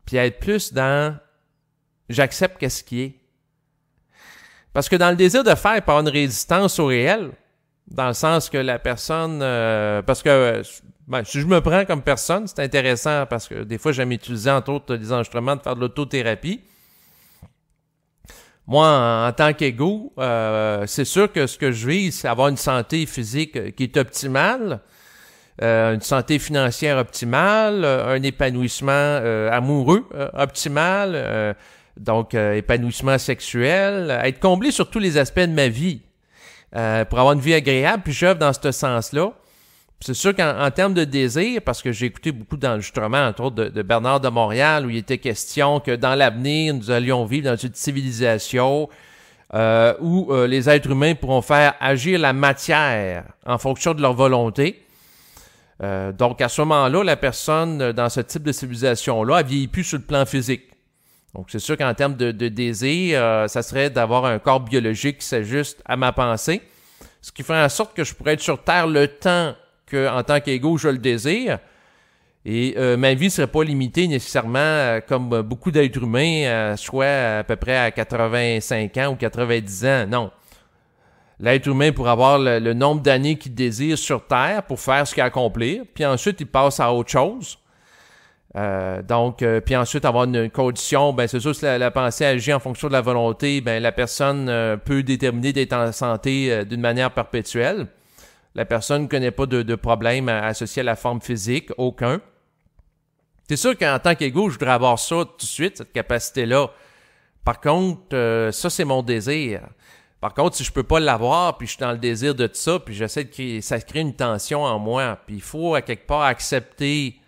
Puis à être plus dans « j'accepte qu'est-ce qui est ». Parce que dans le désir de faire, il peut y avoir une résistance au réel. dans le sens que la personne... parce que si je me prends comme personne, c'est intéressant parce que des fois, j'aime utiliser, entre autres, des enregistrements de faire de l'autothérapie. Moi, en tant qu'ego, c'est sûr que ce que je vis, c'est avoir une santé physique qui est optimale, une santé financière optimale, un épanouissement amoureux optimal, donc épanouissement sexuel, être comblé sur tous les aspects de ma vie pour avoir une vie agréable, puis j'œuvre dans ce sens-là. C'est sûr qu'en termes de désir, parce que j'ai écouté beaucoup d'enregistrements, entre autres de Bernard de Montréal, où il était question que dans l'avenir, nous allions vivre dans une civilisation où les êtres humains pourront faire agir la matière en fonction de leur volonté. Donc à ce moment-là, la personne dans ce type de civilisation-là, elle vieillit plus sur le plan physique. Donc c'est sûr qu'en termes de désir, ça serait d'avoir un corps biologique qui s'ajuste à ma pensée, ce qui ferait en sorte que je pourrais être sur Terre le temps qu'en tant qu'ego, je le désire. Et ma vie ne serait pas limitée nécessairement comme beaucoup d'êtres humains, soit à peu près à 85 ans ou 90 ans. Non. L'être humain pourrait avoir le nombre d'années qu'il désire sur Terre pour faire ce qu'il a accompli, puis ensuite il passe à autre chose. Puis ensuite avoir une condition, c'est sûr que si la pensée agit en fonction de la volonté, la personne peut déterminer d'être en santé d'une manière perpétuelle. La personne ne connaît pas de problème associé à la forme physique, aucun. C'est sûr qu'en tant qu'ego, je voudrais avoir ça tout de suite, cette capacité-là. Par contre, ça, c'est mon désir. Par contre, si je peux pas l'avoir, puis je suis dans le désir de tout ça, puis j'essaie de créer, ça crée une tension en moi. Puis il faut, à quelque part, accepter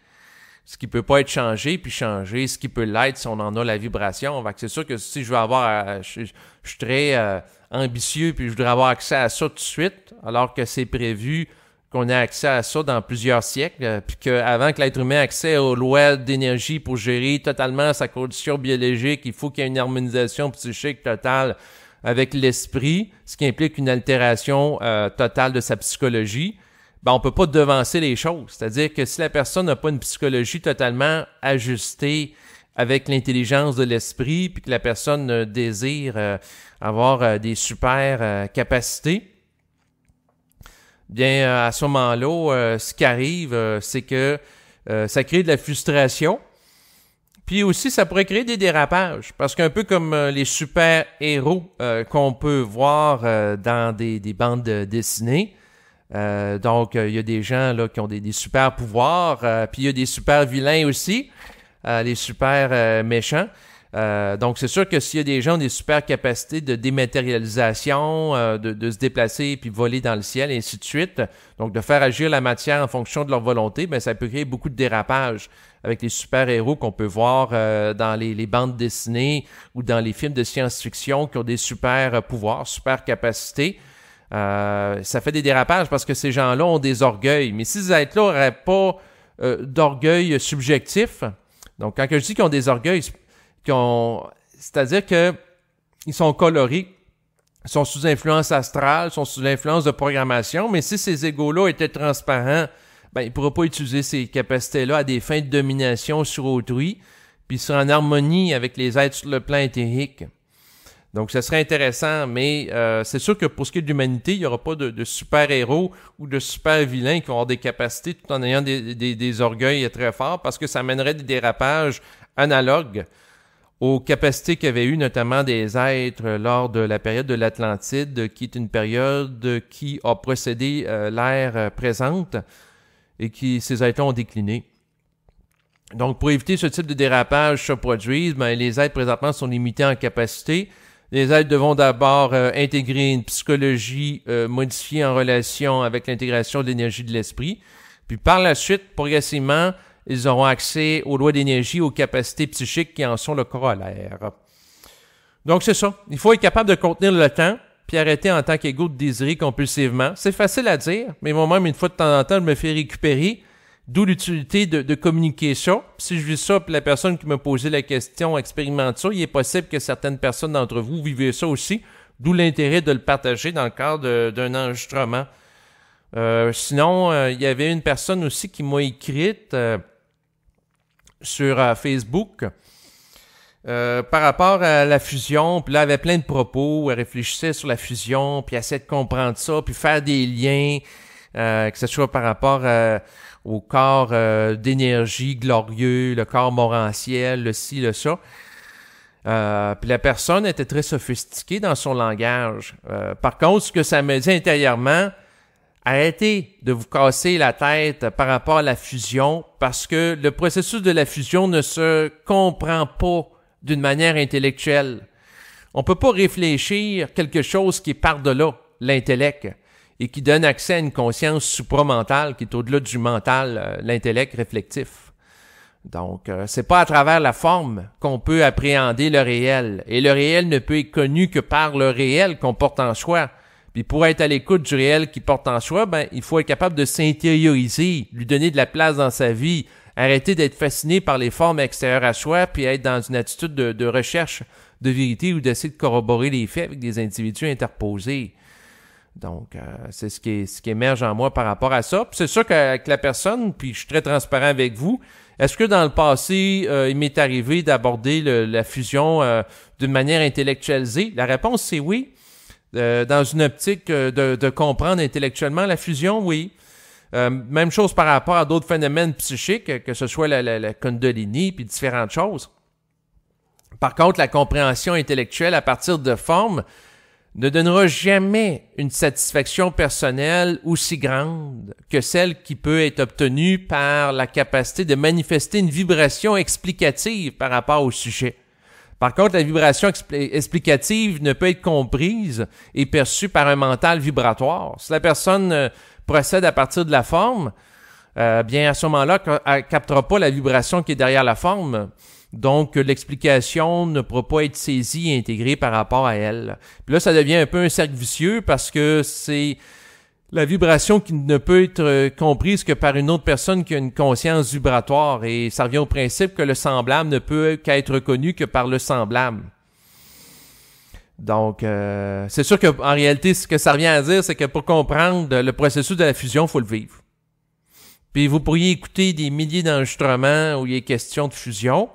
ce qui peut pas être changé, puis changer ce qui peut l'être si on en a la vibration. C'est sûr que si je veux avoir... je suis très... ambitieux, puis je voudrais avoir accès à ça tout de suite, alors que c'est prévu qu'on ait accès à ça dans plusieurs siècles, puis qu'avant que l'être humain ait accès aux lois d'énergie pour gérer totalement sa condition biologique, il faut qu'il y ait une harmonisation psychique totale avec l'esprit, ce qui implique une altération totale de sa psychologie. On peut pas devancer les choses. C'est-à-dire que si la personne n'a pas une psychologie totalement ajustée avec l'intelligence de l'esprit, puis que la personne désire avoir des super capacités, à ce moment-là, ce qui arrive, c'est que ça crée de la frustration. Puis aussi, ça pourrait créer des dérapages. Parce qu'un peu comme les super-héros qu'on peut voir dans des bandes dessinées, donc il y a des gens là qui ont des super-pouvoirs, puis il y a des super-vilains aussi, les super-méchants. Donc, c'est sûr que s'il y a des gens qui ont des super capacités de dématérialisation, de se déplacer puis voler dans le ciel, et ainsi de suite, donc de faire agir la matière en fonction de leur volonté, ça peut créer beaucoup de dérapages avec les super-héros qu'on peut voir dans les bandes dessinées ou dans les films de science-fiction qui ont des super-pouvoirs, super-capacités. Ça fait des dérapages parce que ces gens-là ont des orgueils. Mais si ces êtres-là n'auraient pas d'orgueil subjectif, donc quand je dis qu'ils ont des orgueils, c'est-à-dire qu'ils sont colorés, ils sont sous influence astrale, sont sous influence de programmation, mais si ces égos-là étaient transparents, ils ne pourraient pas utiliser ces capacités-là à des fins de domination sur autrui, puis ils seraient en harmonie avec les êtres sur le plan éthérique. Donc, ça serait intéressant, mais c'est sûr que pour ce qui est de l'humanité, il n'y aura pas de super-héros ou de super-vilains qui vont avoir des capacités tout en ayant des orgueils très forts, parce que ça amènerait des dérapages analogues aux capacités qu'avaient eues notamment des êtres lors de la période de l'Atlantide, qui est une période qui a précédé l'ère présente et qui ces êtres ont décliné. Donc, pour éviter ce type de dérapage se produise, les êtres présentement sont limités en capacité. Les êtres devront d'abord intégrer une psychologie modifiée en relation avec l'intégration de l'énergie de l'esprit. Puis par la suite, progressivement, ils auront accès aux lois d'énergie, aux capacités psychiques qui en sont le corollaire. Donc c'est ça. Il faut être capable de contenir le temps, puis arrêter en tant qu'ego de désirer compulsivement. C'est facile à dire, mais moi-même, une fois de temps en temps, je me fais récupérer. D'où l'utilité de communiquer ça. Si je vis ça, puis la personne qui m'a posé la question expérimente ça, il est possible que certaines personnes d'entre vous vivent ça aussi. D'où l'intérêt de le partager dans le cadre d'un enregistrement. Sinon, il y avait une personne aussi qui m'a écrite sur Facebook Par rapport à la fusion, puis là, elle avait plein de propos, elle réfléchissait sur la fusion, puis elle essayait de comprendre ça, puis faire des liens, que ce soit par rapport au corps d'énergie glorieux, le corps morantiel, le ci, le ça. Puis la personne était très sophistiquée dans son langage. Par contre, ce que ça me dit intérieurement, arrêtez de vous casser la tête par rapport à la fusion, parce que le processus de la fusion ne se comprend pas d'une manière intellectuelle. On peut pas réfléchir quelque chose qui est par-delà l'intellect et qui donne accès à une conscience supramentale qui est au-delà du mental, l'intellect réflectif. Donc, c'est pas à travers la forme qu'on peut appréhender le réel. Et le réel ne peut être connu que par le réel qu'on porte en soi. Puis pour être à l'écoute du réel qui porte en soi, ben, il faut être capable de s'intérioriser, lui donner de la place dans sa vie, arrêter d'être fasciné par les formes extérieures à soi, puis être dans une attitude de recherche de vérité ou d'essayer de corroborer les faits avec des individus interposés. Donc, c'est ce qui émerge en moi par rapport à ça. Puis c'est sûr qu'avec la personne, puis je suis très transparent avec vous, est-ce que dans le passé, il m'est arrivé d'aborder la fusion d'une manière intellectualisée? La réponse, c'est oui. Dans une optique de comprendre intellectuellement la fusion, oui. Même chose par rapport à d'autres phénomènes psychiques, que ce soit la Kundalini puis différentes choses. Par contre, la compréhension intellectuelle à partir de formes ne donnera jamais une satisfaction personnelle aussi grande que celle qui peut être obtenue par la capacité de manifester une vibration explicative par rapport au sujet. Par contre, la vibration explicative ne peut être comprise et perçue par un mental vibratoire. Si la personne procède à partir de la forme, bien à ce moment-là, elle ne captera pas la vibration qui est derrière la forme. Donc, l'explication ne pourra pas être saisie et intégrée par rapport à elle. Puis là, ça devient un peu un cercle vicieux parce que c'est la vibration qui ne peut être comprise que par une autre personne qui a une conscience vibratoire. Et ça revient au principe que le semblable ne peut qu'être reconnu que par le semblable. Donc, c'est sûr qu'en réalité, ce que ça revient à dire, c'est que pour comprendre le processus de la fusion, il faut le vivre. Puis vous pourriez écouter des milliers d'enregistrements où il est question de fusion.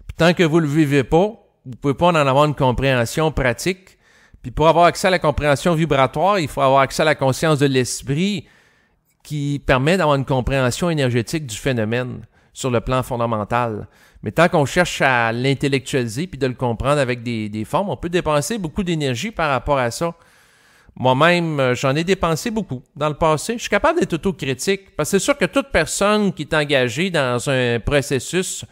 Puis tant que vous ne le vivez pas, vous ne pouvez pas en avoir une compréhension pratique. Puis pour avoir accès à la compréhension vibratoire, il faut avoir accès à la conscience de l'esprit qui permet d'avoir une compréhension énergétique du phénomène sur le plan fondamental. Mais tant qu'on cherche à l'intellectualiser puis de le comprendre avec des formes, on peut dépenser beaucoup d'énergie par rapport à ça. Moi-même, j'en ai dépensé beaucoup dans le passé. Je suis capable d'être autocritique parce que c'est sûr que toute personne qui est engagée dans un processus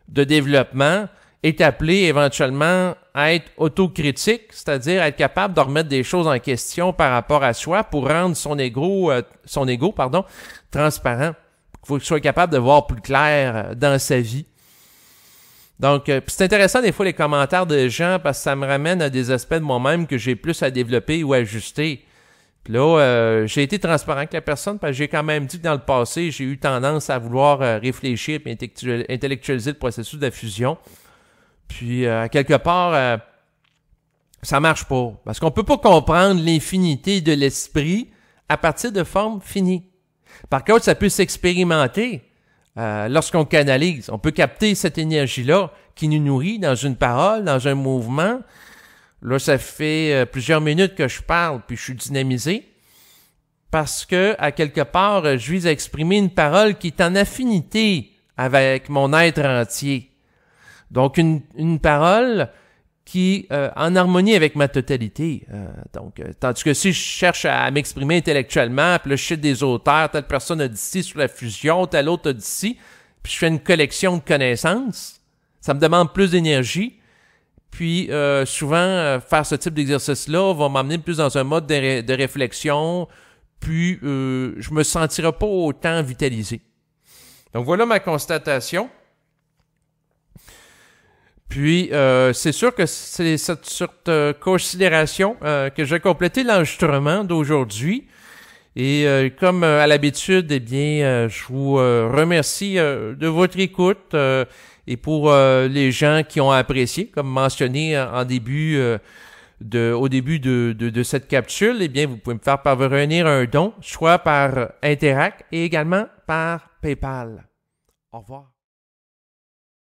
de développement est appelée éventuellement à être autocritique, c'est-à-dire être capable de remettre des choses en question par rapport à soi pour rendre son ego transparent. Il faut qu'il soit capable de voir plus clair dans sa vie. Donc, c'est intéressant des fois les commentaires des gens parce que ça me ramène à des aspects de moi-même que j'ai plus à développer ou à ajuster. Puis là, j'ai été transparent avec la personne parce que j'ai quand même dit que dans le passé, j'ai eu tendance à vouloir réfléchir et intellectualiser le processus de la fusion. Puis, à quelque part, ça marche pas. Parce qu'on peut pas comprendre l'infinité de l'esprit à partir de formes finies. Par contre, ça peut s'expérimenter. Lorsqu'on canalise, on peut capter cette énergie-là qui nous nourrit dans une parole, dans un mouvement. Là, ça fait plusieurs minutes que je parle, puis je suis dynamisé. Parce que, à quelque part, je vise à exprimer une parole qui est en affinité avec mon être entier. Donc, une parole qui en harmonie avec ma totalité. Tandis que si je cherche à m'exprimer intellectuellement, puis là, je cite des auteurs, telle personne a dit ci sur la fusion, telle autre a dit ci, puis je fais une collection de connaissances, ça me demande plus d'énergie. Puis souvent, faire ce type d'exercice-là va m'amener plus dans un mode de réflexion, puis je me sentirai pas autant vitalisé. Donc voilà ma constatation. Puis, c'est sûr que c'est cette sorte considération que j'ai complété l'enregistrement d'aujourd'hui. Et comme à l'habitude, eh bien, je vous remercie de votre écoute et pour les gens qui ont apprécié, comme mentionné au début de cette capsule, eh bien, vous pouvez me faire parvenir un don, soit par Interact et également par PayPal. Au revoir.